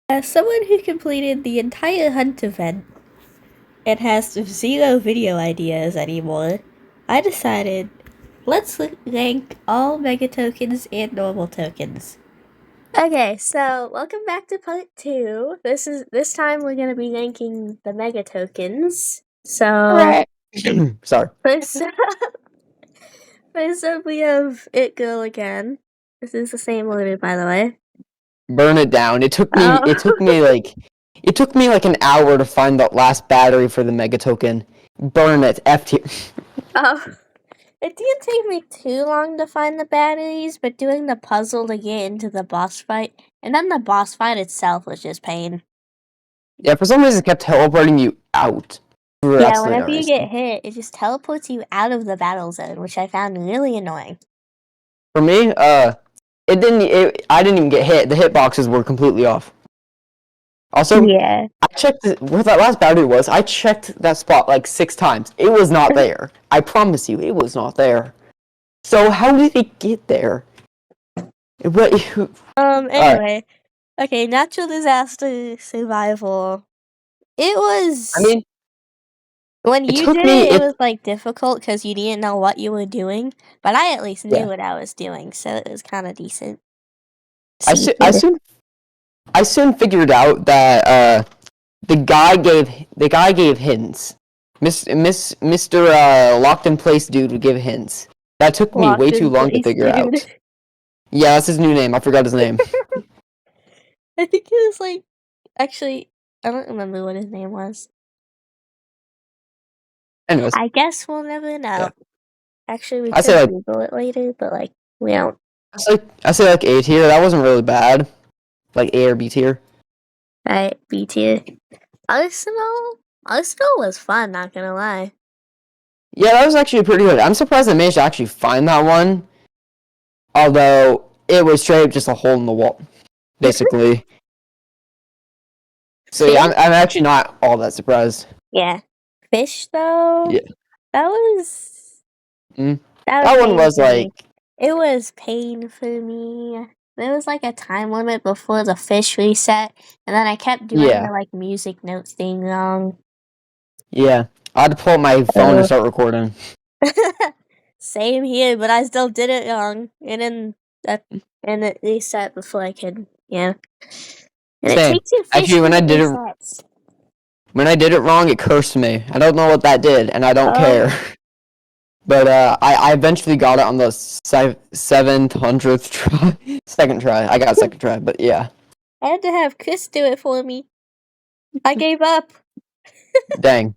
As someone who completed the entire hunt event and has zero video ideas anymore, I decided let's rank all mega tokens and normal tokens. Okay, so welcome back to part 2. This time we're gonna be ranking the mega tokens. So Sorry. first up we have It Girl again. This is the same order, by the way. Burn it down. It took me like an hour to find the last battery for the mega token. Burn it. F tier. Oh, it didn't take me too long to find the batteries, but doing the puzzle to get into the boss fight, and then the boss fight itself was just pain. Yeah, for some reason it kept teleporting you out. For Yeah, absolutely no whenever you reason. get hit, it just teleports you out of the battle zone, which I found really annoying. For me, I didn't even get hit. The hitboxes were completely off. Also, Yeah. I checked where that last battery was. I checked that spot like 6 times. It was not there. I promise you, it was not there. So how did it get there? Anyway. Okay, natural disaster survival. It was... I mean, when it you took did me. it was like difficult because you didn't know what you were doing, but I at least knew what I was doing, so it was kind of decent. I soon figured out that the guy gave hints. Mr. Locked in Place dude would give hints. That took me way Locked too in long to place, figure dude. out. Yeah, that's his new name. I forgot his name. I think it was like... Actually, I don't remember what his name was. Anyways, I guess we'll never know. yeah. Actually, we I say could like Google it later, but like, we don't. I say like A tier. That wasn't really bad. Like A or B tier. Alright, B tier. Arsenal was fun, not gonna lie. Yeah, that was actually pretty good. I'm surprised I managed to actually find that one. Although it was straight up just a hole in the wall, basically. So yeah, I'm actually not all that surprised. Yeah. Fish, though? Yeah. That was... Mm. That That was one pain was for me. like, It was pain for me. There was like a time limit before the fish reset, and then I kept doing yeah, the like music notes thing wrong. yeah. I had to pull up my phone and start recording. Same here, but I still did it wrong, and it reset before I could, yeah. And it Same. takes you Actually, 15 resets. when I did it wrong, it cursed me. I don't know what that did, and I don't care. But I eventually got it on the 700th try, second try. I got second try, but yeah. I had to have Chris do it for me. I gave up. Dang.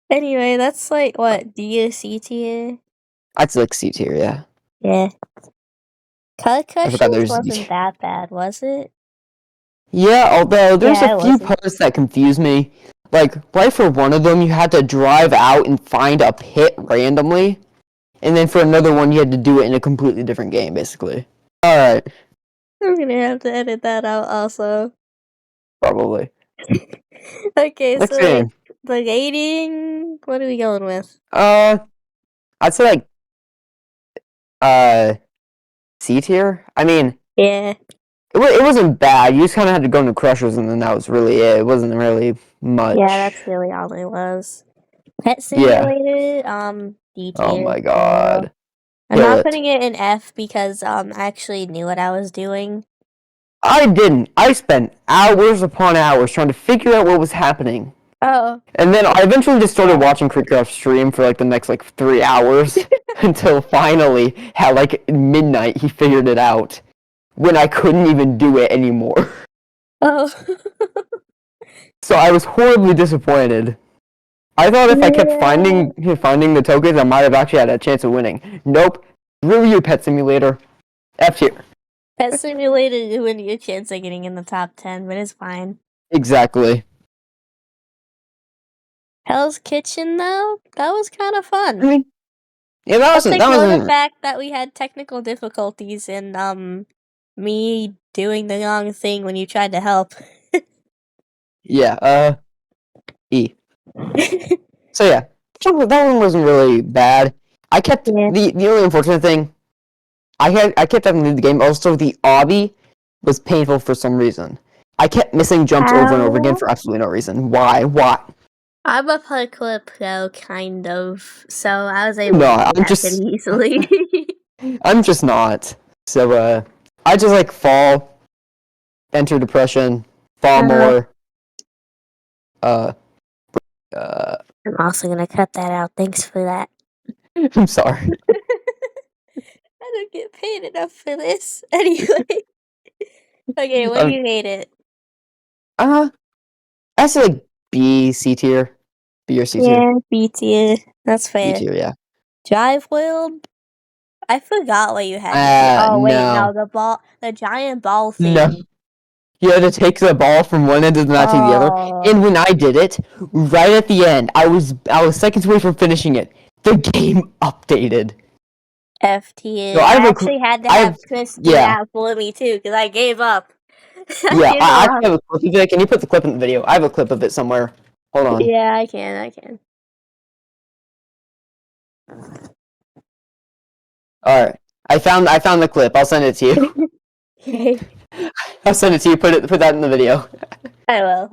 Anyway, that's like what D or C tier. I'd like C tier, yeah. Yeah. Color I forgot Crushes there's. wasn't that bad, was it? Yeah, although there's Yeah, a it few wasn't. parts that confuse me. Like, right for one of them, you had to drive out and find a pit randomly. And then for another one, you had to do it in a completely different game, basically. Alright, I'm gonna have to edit that out also. probably. Okay, Next so like game. the rating, what are we going with? I'd say like, C tier? I mean, Yeah. it wasn't bad. You just kind of had to go into Crushers, and then that was really it. It wasn't really Yeah, much. that's really all it was. Pet Yeah. Simulator, D Oh tier my for real. god. I'm Kill not it. putting it in F because I actually knew what I was doing. I didn't. I spent hours upon hours trying to figure out what was happening. Oh. And then I eventually just started watching Crickcraft stream for like the next like 3 hours until finally at like midnight he figured it out when I couldn't even do it anymore. Oh. So I was horribly disappointed. I thought if I kept Yeah. finding the tokens, I might have actually had a chance of winning. Nope. Screw you, Pet Simulator. F tier. Pet Simulator ruined your chance of getting in the top 10, but it's fine. Exactly. Hell's Kitchen, though, that was kind of I fun. mean, yeah, that Let's wasn't. ignore the fact that we had technical difficulties and me doing the wrong thing when you tried to help. Yeah. E. So yeah, that one wasn't really bad. I kept Yeah. the only unfortunate thing. I kept having to leave the game. Also, the obby was painful for some reason. I kept missing jumps over and over again for absolutely no reason. Why? Why? I'm a parkour pro, kind of, so I was able No, to do that pretty easily. I'm just not. So, I just like fall, enter depression, fall more. Uh, I'm also gonna cut that out. Thanks for that. I'm sorry. I don't get paid enough for this. Anyway. Okay, what do you rate it? I say like B, C tier. B or C tier. Yeah, B tier. That's B fair. tier, yeah. Drive World? I forgot what you had to do. Oh, wait, No. no, the giant ball No. thing. You had to take the ball from one end of the map to the other. Oh, And when I did it, right at the end, I was seconds away from finishing it. The game updated. F tier. So I actually had to have Chris do yeah. that for me, too, because I gave up. Yeah, I actually have a clip of it. Can you put the clip in the video? I have a clip of it somewhere. Hold on. Yeah, I can. Alright. I found the clip. I'll send it to you. Okay. I'll send it to you. Put that in the video. I will.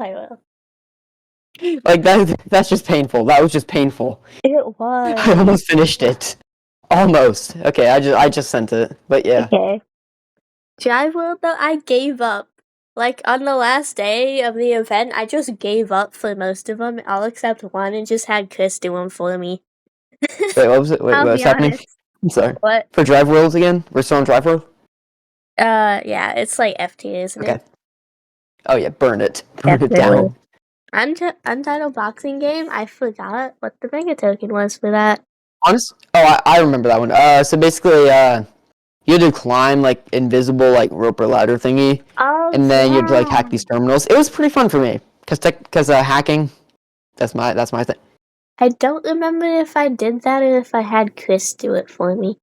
Like that's just painful. That was just painful. It I was. almost finished it. Almost. Okay, I just sent it. But yeah. Okay. Drive World, though, I gave up. Like, on the last day of the event, I just gave up for most of them, all except one, and just had Chris do them for me. Wait, what was it? Wait, I'll what's be happening? honest. I'm sorry. What? For Drive Worlds again? We're still on Drive World? Yeah, it's like F tier, isn't Okay. it? Oh yeah, burn it. Burn it Definitely. down. Untitled Boxing Game, I forgot what the mega token was for that. Honest? Oh, I remember that one. So basically, you had to climb like invisible like rope or ladder thingy, Oh, and then you had to like hack yeah. these terminals. It was pretty fun for me, cause hacking, that's my thing. I don't remember if I did that or if I had Chris do it for me.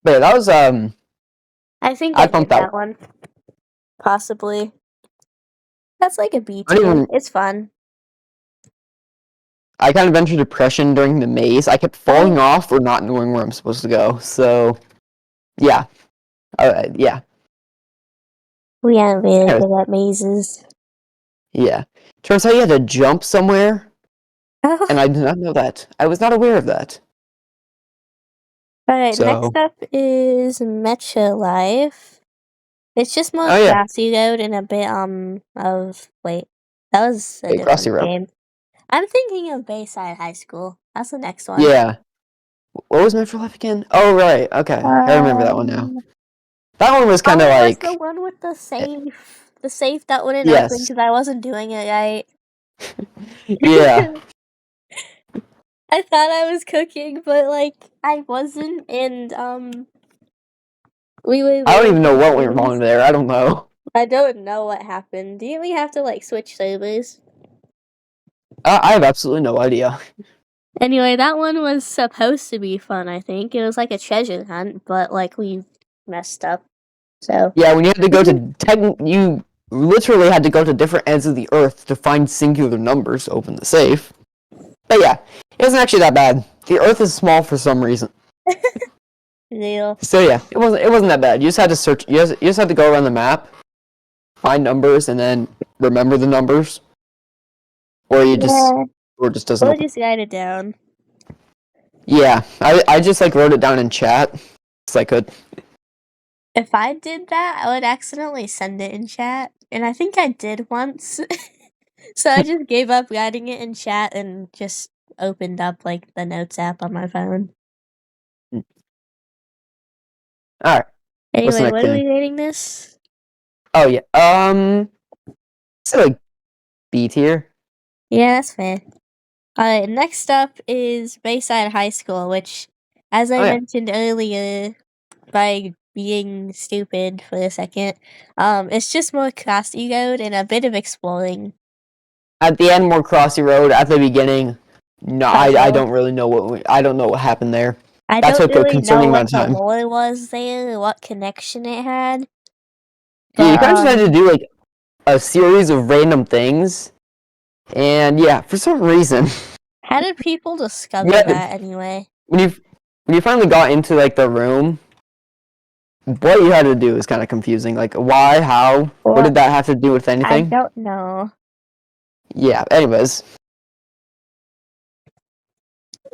But yeah, that was I think I I pumped did that that one. Possibly. That's like a B I don't tier. even. It's fun. I kind of entered depression during the maze. I kept falling off or not knowing where I'm supposed to go. So, yeah, yeah. We aren't really good at mazes. Yeah. Turns out you had to jump somewhere, Oh. and I did not know that. I was not aware of that. Alright, So, next up is Metro Life. It's just more oh yeah, grassy road and a bit of wait. That was a hey, Crossy different Road. game. I'm thinking of Bayside High School. That's the next one. Yeah. What was Metro Life again? Oh right, okay, I remember that one now. That one was kind of like the one with the safe. The safe that wouldn't open yes, because I wasn't doing it right. yeah. I thought I was cooking, but like I wasn't, and we were I don't even know losing what went things. wrong there. I don't know. I don't know what happened. Didn't we have to like switch servers? I have absolutely no idea. Anyway, that one was supposed to be fun, I think. It was like a treasure hunt, but like we messed up. So Yeah, when you had to go to you literally had to go to different ends of the earth to find singular numbers to open the safe. But yeah, it wasn't actually that bad. The earth is small for some reason. real. So yeah, it wasn't that bad. You just had to search. You just had to go around the map, find numbers, and then remember the numbers, or you just or it just doesn't We'll open. just write it down. Yeah, I just like wrote it down in chat, so I could. If I did that, I would accidentally send it in chat, and I think I did once. So I just gave up writing it in chat and just opened up like the notes app on my phone. All right. What's the Anyway, next what are thing? we rating this? Oh yeah. So like B tier. Yeah, that's fair. Alright, next up is Bayside High School, which, as I Oh yeah. mentioned earlier, by being stupid for a second, it's just more classy road and a bit of exploring. At the end, more Crossy Road. At the beginning, no, I Uh-oh. don't really know I don't know what happened there. I That don't took a really know concerning what amount of the time. lore was there, or what connection it had. Yeah, you But, kind of just had to do like a series of random things, and yeah, for some reason, how did people discover yeah, that anyway? when you finally got into like the room, what you had to do is kind of confusing. Like, why, how, what Well, did that have to do with I anything? don't know. Yeah. Anyways,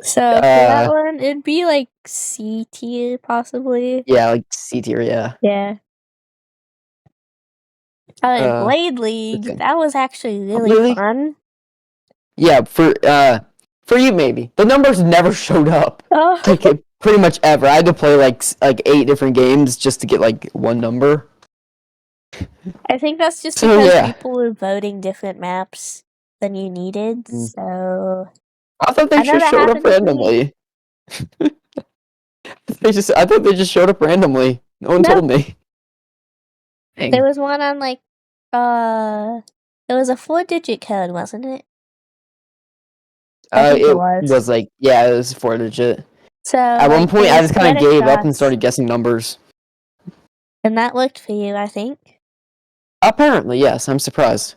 So for that one, it'd be like C tier possibly. yeah, like C tier. Yeah. Yeah. Uh, Blade League. okay. That was actually really Really? fun. Yeah. For you maybe the numbers never showed up. Oh, Like pretty much ever. I had to play like 8 different games just to get like one number. I think that's just So because yeah. people were voting different maps than you needed. Mm. So I thought I they know just that showed up happened to me. randomly. I thought they just showed up randomly. No one No, told me. there Dang. was one on like it was a 4-digit code, wasn't it? I think it It was. was like yeah, it was 4 digit. So At one like point, there I was just kind of credit gave up and shots, started guessing numbers. and that worked for you, I think. Apparently, yes. I'm surprised.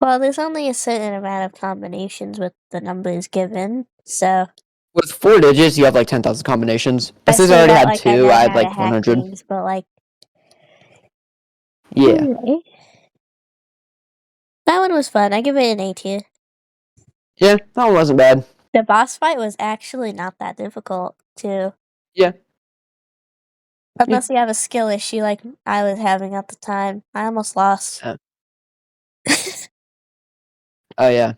Well, there's only a certain amount of combinations with the numbers given, so With 4 digits, you have like 10,000 combinations. I Since I say already that had like I two, know I had how to like hack 100. things, but like Yeah. anyway, that one was fun. I give it an A tier. Yeah, that one wasn't bad. The boss fight was actually not that difficult too, Yeah. Yeah. unless you have a skill issue like I was having at the time. I almost lost. Oh, yeah.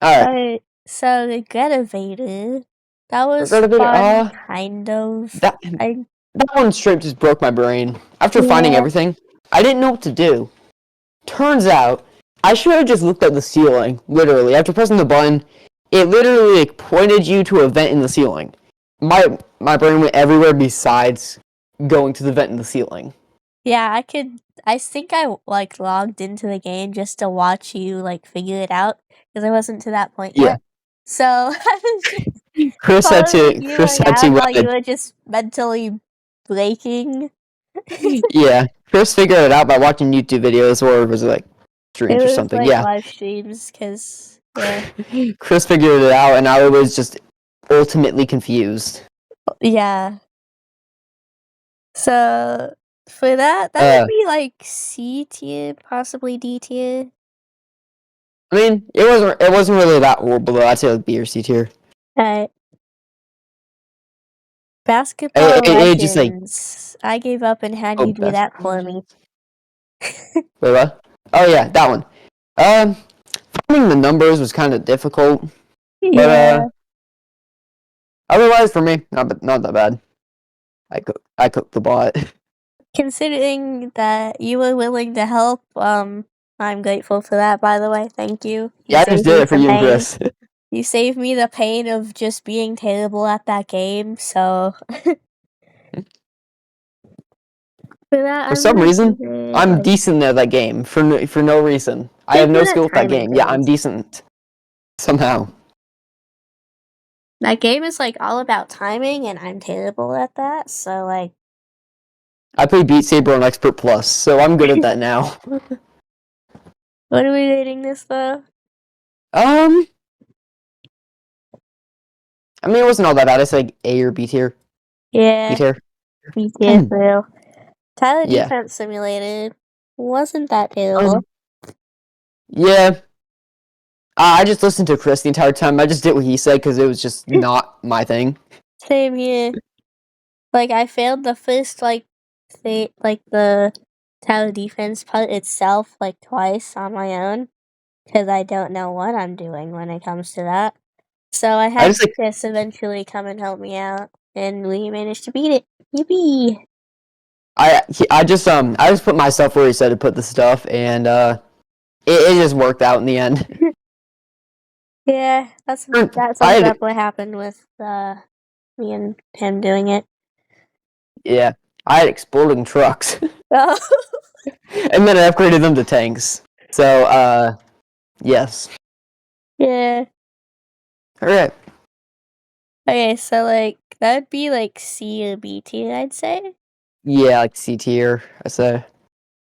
Alright. Alright, so the Gretavator, that We're was gonna be, fun, kind of. that, I that one straight just broke my brain. After finding yeah, everything, I didn't know what to do. Turns out, I should have just looked at the ceiling, literally. After pressing the button, it literally like, pointed you to a vent in the ceiling. My brain went everywhere besides going to the vent in the ceiling. yeah. I think I like logged into the game just to watch you like figure it out because I wasn't to that point Yeah. yet. So I was just Chris had following to you Chris had to around while you uh, were just mentally breaking. yeah. Chris figured it out by watching YouTube videos or was it like It streams or was something. like Yeah. live streams because yeah, Chris figured it out and I was just ultimately confused. yeah. So for that would Uh be like C tier, possibly D tier. I mean, it wasn't really that horrible though. I'd say like B or C tier. Alright. It, Basketball it, it just like Legends. I gave up and had oh you do that basketball for me. legends. Wait what? Oh yeah, that one. Um finding the numbers was kind of difficult, but Yeah. otherwise for me, not that bad. I cooked the bot. Considering that you were willing to help, I'm grateful for that, by the way. Thank you. You Yeah, I just saved did me it for some you and pain. Chris. You saved me the pain of just being terrible at that game, so for that For I'm some gonna reason, give it I'm like decent at that game for no reason. I you're have no good at skill with that timing game. Yeah, I'm things. decent somehow. That game is like all about timing and I'm terrible at that, so like I play Beat Saber on Expert Plus, so I'm good at that now. what are we rating this though? Um, I mean, it wasn't all that bad. It's like A or B tier. B Yeah, tier. me too, for real. Tyler Yeah. Defense Simulator wasn't that Um. terrible. Yeah. I just listened to Chris the entire time. I just did what he said because it was just not my thing. Same here. Like I failed the first like the tower defense part itself like twice on my own because I don't know what I'm doing when it comes to that. So I I had just like Chris eventually come and help me out, and we managed to beat it. Yippee! I just put myself where he said to put the stuff, and it just worked out in the end. Yeah, that I sums had up what happened with me and him doing it. yeah, I had exploding trucks, Oh, and then I upgraded them to tanks. So yes. yeah. All right. Okay, so like that'd be like C or B tier, I'd say. Yeah, like C tier. I say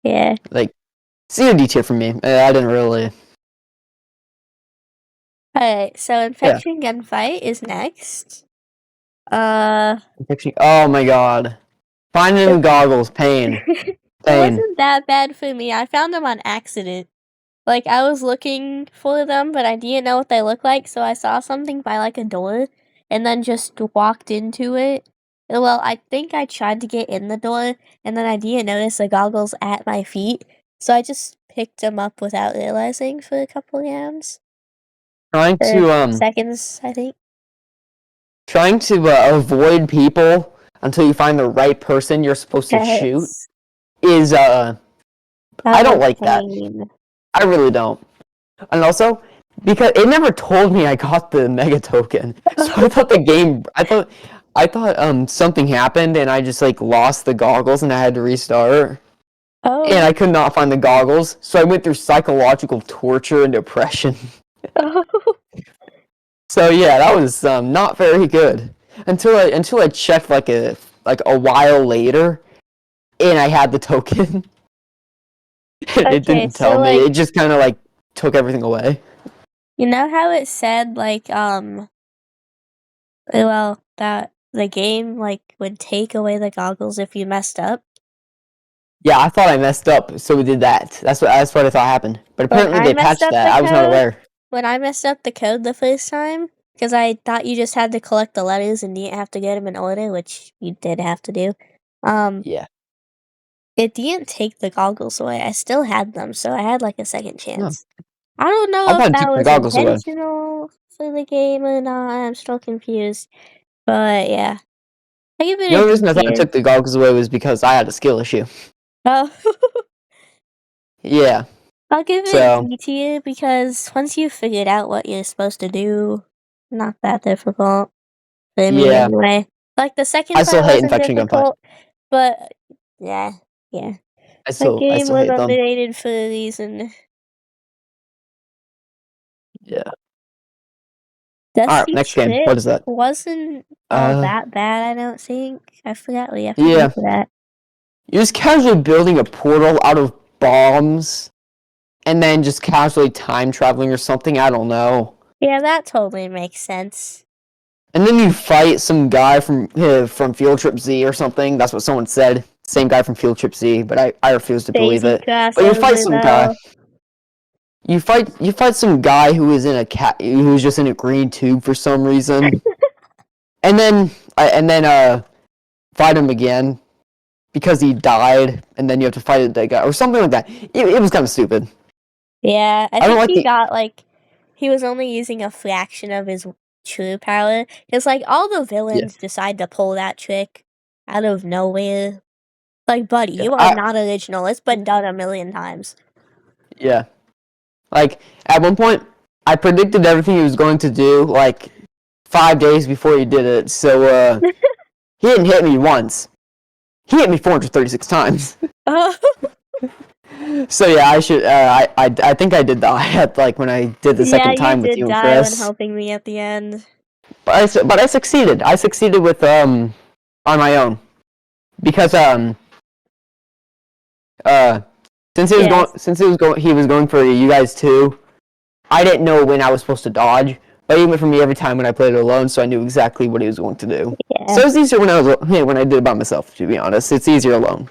Yeah. like C or D tier for me. I didn't really. Alright, so Yeah. Infection Gunfight is next. Uh, Oh my god. Finding the goggles, pain. it Pain. wasn't that bad for me. I found them on accident. Like, I was looking for them, but I didn't know what they looked like, so I saw something by, like, a door, and then just walked into it. Well, I think I tried to get in the door, and then I didn't notice the goggles at my feet, so I just picked them up without realizing for a couple of rounds. Trying Or to seconds, I think. avoid people until you find the right person you're supposed to shoot Yes. is I That don't was like that. pain. I really don't. And also because it never told me I got the mega token. So I thought the game I thought something happened and I just like lost the goggles and I had to restart. And Oh. I could not find the goggles, so I went through psychological torture and depression. Oh. So yeah, that was not very good until I checked like a while later, and I had the token. It Okay, didn't tell so, me. like, It just kind of like took everything away. you know how it said, like, well, that the game, like, would take away the goggles if you messed up? Yeah, I thought I messed up, so we did that. That's what I thought happened. But When apparently I they messed patched up that. the I was not code aware. when I messed up the code the first time, because I thought you just had to collect the letters and didn't have to get them in order, which you did have to do, Yeah. it didn't take the goggles away. I still had them, so I had, like, a second No, chance. I don't I know if thought it that took the was goggles away. intentional for the game or not. I'm still confused. But yeah. I give The it a only D reason I thought it tier. took the goggles away was because I had a skill issue. Oh. Yeah. I'll give it So D tier because once you figured out what you're supposed to do, not that difficult. For me yeah, anyway. Like the second I still part hate wasn't infection gunfight. difficult, but yeah, yeah. That I game still was hate them. underrated for a reason. Yeah. All right, Dusty next game. Trip What is that? wasn't all Uh, that bad, I don't think. I forgot what you have to do yeah. for that. You're just casually building a portal out of bombs and then just casually time traveling or something. I don't know. Yeah, that totally makes sense. And then you fight some guy from Field Trip Z or something. That's what someone said. Same guy from Field Trip Z, but I refuse to believe Daisy it. But you fight crossover some guy. though. You fight some guy who is in a cat who's just in a green tube for some reason. And then fight him again because he died, and then you have to fight that guy or something like that. It was kind of stupid. Yeah, I I don't think like he the got like he was only using a fraction of his true power. Cause like all the yeah villains decide to pull that trick out of nowhere. Like, buddy, yeah you are not original. It's been done a million times. yeah. Like at one point, I predicted everything he was going to do like 5 days before he did it. So he didn't hit me once. He hit me 436 times. Oh, So yeah, I should. I think I did die at like when I did the yeah, second you time with did you and die when Chris. helping me at the end. But I succeeded. I succeeded with on my own because uh Yes. he was going for you guys too. I didn't know when I was supposed to dodge, but he went for me every time when I played it alone, so I knew exactly what he was going to do. Yeah. So it was easier when I did it by myself. To be honest, it's easier alone.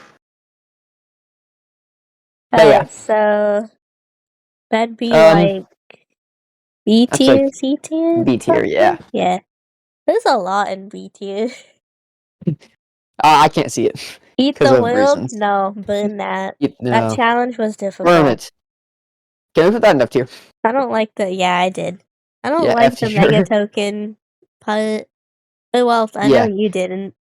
But yeah, So that'd be um, like B that's tier, like C tier, B tier. Yeah, something? Yeah. There's a lot in B tier. I can't see it Eat because the of world? reasons. No, burn that. That No, challenge was burn difficult. it. Can I put that in F tier? I don't like the. Yeah, I did. I don't Yeah, like F the mega tier. token part. Oh, well, I know Yeah, you didn't.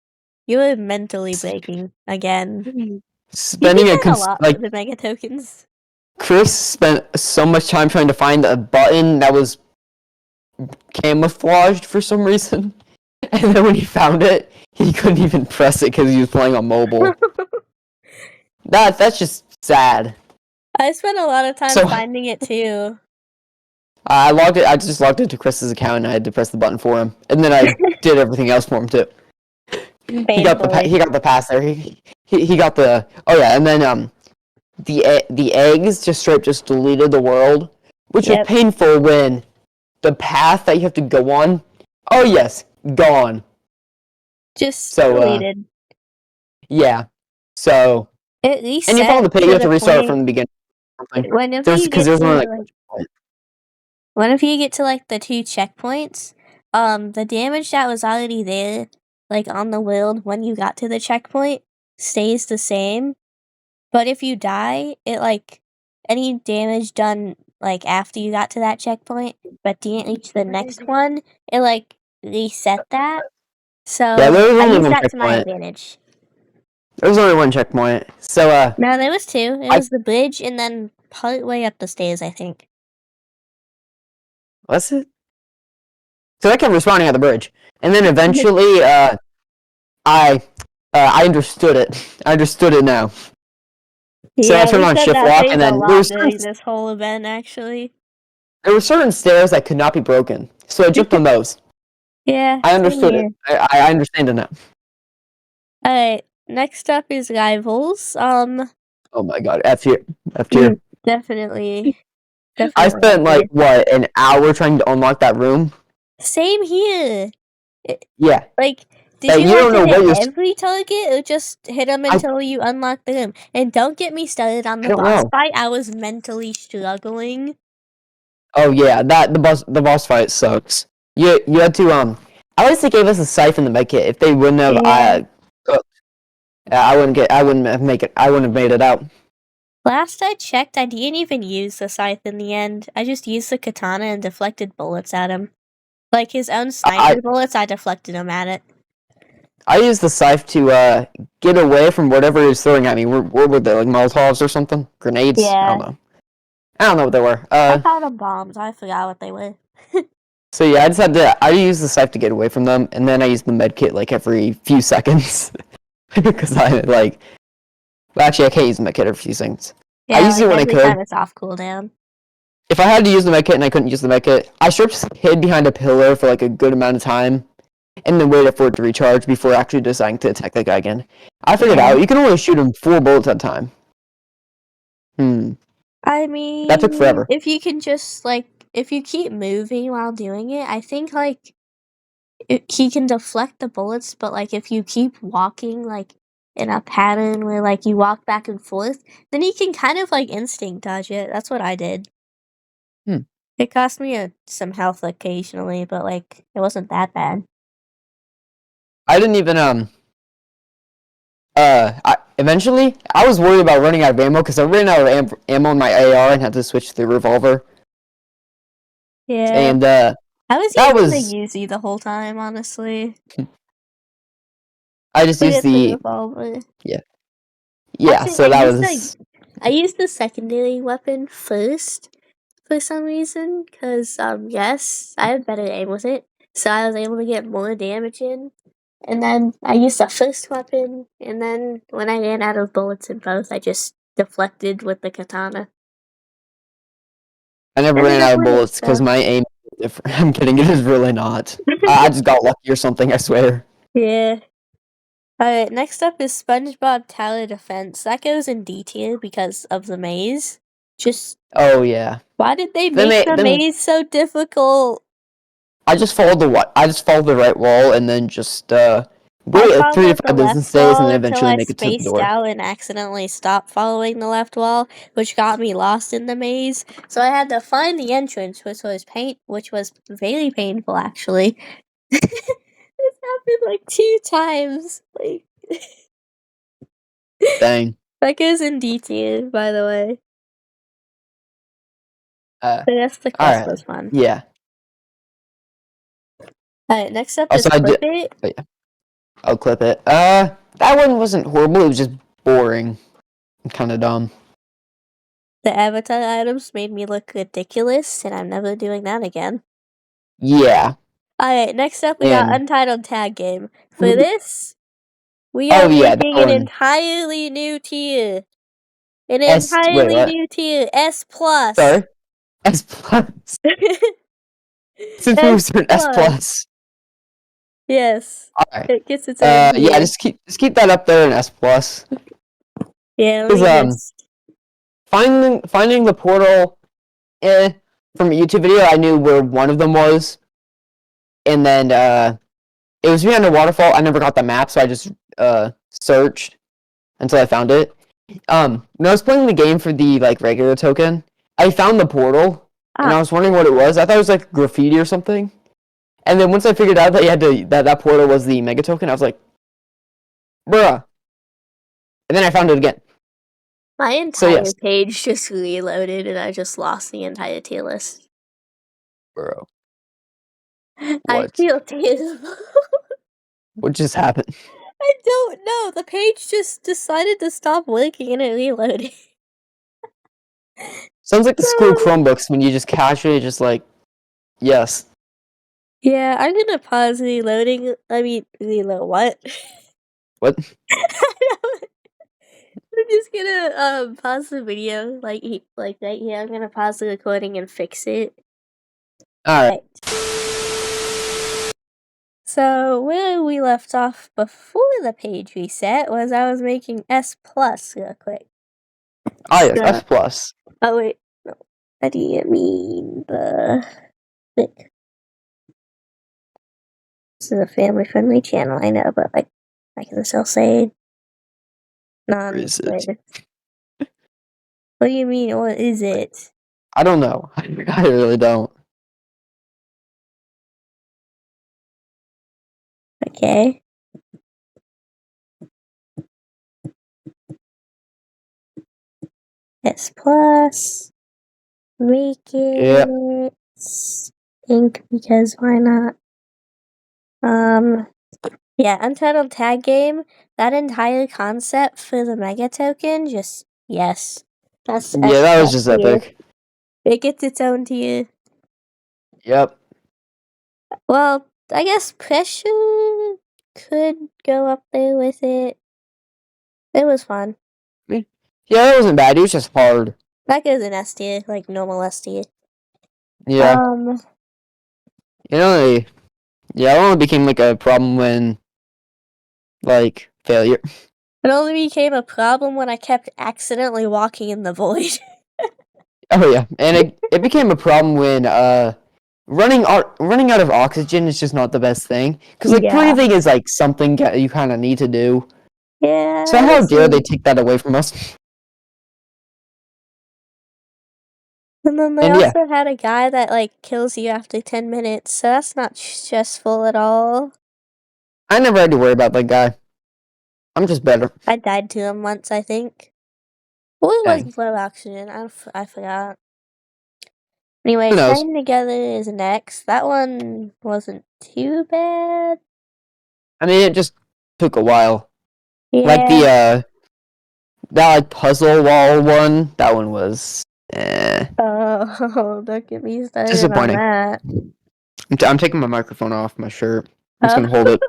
You were mentally breaking again. You did spending that a lot for like the mega tokens. Chris spent so much time trying to find a button that was camouflaged for some reason. And then when he found it, he couldn't even press it because he was playing on mobile. That's just sad. I spent a lot of time So finding it too. I logged it. I just logged into Chris's account and I had to press the button for him, and then I did everything else for him too. Painfully. He got the pass there. He got the yeah, and then the eggs just straight just deleted the world, which was Yep. painful when the path that you have to go on. Oh yes, gone. Just So, deleted. yeah. So, It and you follow the reset page, you to have to the restart from point the beginning. Or something. whenever There's you because get there's to only like like whenever you get to like the 2 checkpoints, the damage that was already there, like on the world when you got to the checkpoint, stays the same. But if you die, it like any damage done like after you got to that checkpoint, but didn't reach the next one, it like reset that. yeah, So there was I only used one that to my checkpoint. advantage. There was only one checkpoint. So, No, there was 2. It I was the bridge and then part way up the stairs, I think. what's it? So I kept respawning at the bridge, and then eventually, I understood it. I understood it now. So I Yeah, turned we on said shift that walk, phrase and a then lot during this whole event, actually. there were certain stairs that could not be broken. So I jumped on those. Yeah, I same understood it. here. I understand it now. Alright, next up is rivals. Oh my god, F tier, F tier. Definitely, I definitely up spent like here. what an hour trying to unlock that room. Same here. Yeah, Like, did that you you have don't to know hit what you're. every target or just hit them I until you unlock the room? And don't get me started on I the don't boss know. fight. I was mentally struggling. Oh yeah, that the boss fight sucks. You had to At least they gave us a scythe in the med kit. If they wouldn't have Yeah. I wouldn't have make it. I wouldn't have made it out. Last I checked, I didn't even use the scythe in the end. I just used the katana and deflected bullets at him. Like his own I sniper bullets, I deflected him at it. I used the scythe to get away from whatever he was throwing at me. What were they, like Molotovs or something? Grenades? I don't Yeah. know. I don't know what they were. I called them bombs. I forgot what they were. So yeah, I used the scythe to get away from them, and then I used the med kit like every few seconds because I like. Well, actually, I can't use the med kit every few seconds. I Yeah, used like it when I every could. time it's off cooldown. If I had to use the med kit and I couldn't use the med kit, I just hid behind a pillar for like a good amount of time, and then waited for it to recharge before actually deciding to attack that guy again. I figured Yeah. out you can only shoot him 4 bullets at a time. I That took mean, forever. if you can just like if you keep moving while doing it, I think like he can deflect the bullets, but like if you keep walking like in a pattern where like you walk back and forth, then he can kind of like instinct dodge it. That's what I did. Hmm. It cost me some health occasionally, but like it wasn't that bad. I didn't even eventually I was worried about running out of ammo because I ran out of ammo in my AR and had to switch to the revolver. Yeah, And I was that using the was Uzi the whole time, honestly. I just used Forget the the revolver. yeah yeah. Actually, So that was I used the secondary weapon first for some reason, because yes, I had better aim with it, so I was able to get more damage in. And then I used the first weapon, and then when I ran out of bullets in both, I just deflected with the katana. I never ran Ended up out of winning, bullets because so my aim is different. I'm kidding. It is really not. I just got lucky or something. I swear. yeah. Alright, next up is SpongeBob Tower Defense. That goes in D tier because of the maze. Just Oh yeah. why did they Then make the then maze so difficult? I just followed I just followed the right wall and then just I wait like three to followed the five business left days and wall then until eventually I make it to the spaced door. out and accidentally stopped following the left wall, which got me lost in the maze. So I had to find the entrance, which was very painful actually. This happened like 2 times. Like Dang. that goes in detail, by the way. Uh, The rest of the all quest right. was fun. Yeah. Alright, next up is Also, I Clip did. It. Oh, yeah. I'll clip it. That one wasn't horrible. It was just boring. Kind of dumb. The avatar items made me look ridiculous, and I'm never doing that again. Yeah. Alright, next up we got And Untitled Tag Game. For this, we are oh yeah, that making an one. entirely new tier. An Wait, entirely what? new tier. S plus. Sorry. S plus. Since we were S certain S plus. plus. Yes. All right. It gets its own Yeah. tier. Just keep that up there in S plus. Yeah, let Because me just. finding the portal, from a YouTube video, I knew where one of them was, and then it was behind a waterfall. I never got the map, so I just searched until I found it. When I was playing the game for the like regular token, I found the portal, and I was wondering what it was. I thought it was like graffiti or something. And then once I figured out that you had to that portal was the mega token, I was like, bruh. And then I found it again. My entire page just reloaded, and I just lost the entire tier list. Bro. I feel terrible. What just happened? I don't know. The page just decided to stop working and it reloaded. Sounds like the school Chromebooks when you just casually just like, yes. Yeah, I'm gonna pause reloading. I mean, reload what? What? I'm just gonna pause the video like right here. I'm gonna pause the recording and fix it. Alright. So where we left off before the page reset was I was making S plus real quick. Oh yes, S plus. Oh wait, no. I didn't mean the thick. This is a family friendly channel, I know, but like I can still say non-rated. What do you mean? What is it? I don't know. I really don't. Okay. S plus. Make it ink because why not? Yeah, Untitled Tag Game. That entire concept for the Mega Token, just yes. That's that was just epic. It gets its own tier. Yep. Well, I guess Pressure could go up there with it. It was fun. Yeah, it wasn't bad. It was just hard. That goes in S tier, like normal S tier. Yeah. It only became like a problem when, like, failure. It only became a problem when I kept accidentally walking in the void. Oh yeah, and it became a problem when running out of oxygen is just not the best thing because like breathing is like something you kind of need to do. Yeah. So how dare they take that away from us? And then they also had a guy that like kills you after 10 minutes, so that's not stressful at all. I never had to worry about that guy. I'm just better. I died to him once, I think. What was low oxygen? I forgot. Anyway, Staying Together is next. That one wasn't too bad. I mean, it just took a while. Yeah. Like the that like puzzle wall one, that one was Oh, don't get me started disappointing. on that. I'm taking my microphone off my shirt. I'm just gonna hold it.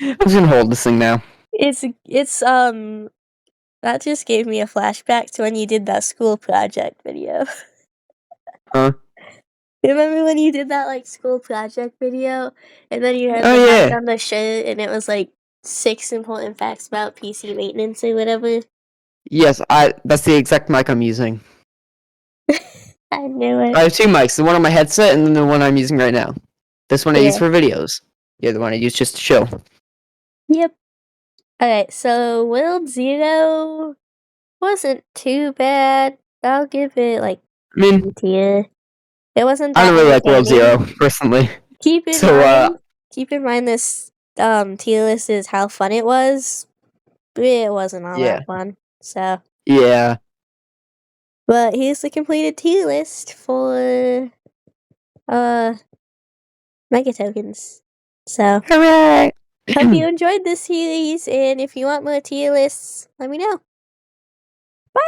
I'm just gonna hold this thing now. It's that just gave me a flashback to when you did that school project video. Huh? Remember when you did that like school project video, and then you had the back on the shirt, and it was like 6 important facts about PC maintenance or whatever? Yes, that's the exact mic I'm using. I knew it. I have 2 mics, the one on my headset and then the one I'm using right now. This one I use for videos. The other one I use just to show. Yep. Alright, so World Zero wasn't too bad. I'll give it like tier. It wasn't that I don't really like World Zero, personally. Keep in mind this tier list is how fun it was. It wasn't all that fun. So yeah. But here's the completed tier list for Mega Tokens. So hooray! Hope you enjoyed this series, and if you want more tier lists, let me know. Bye!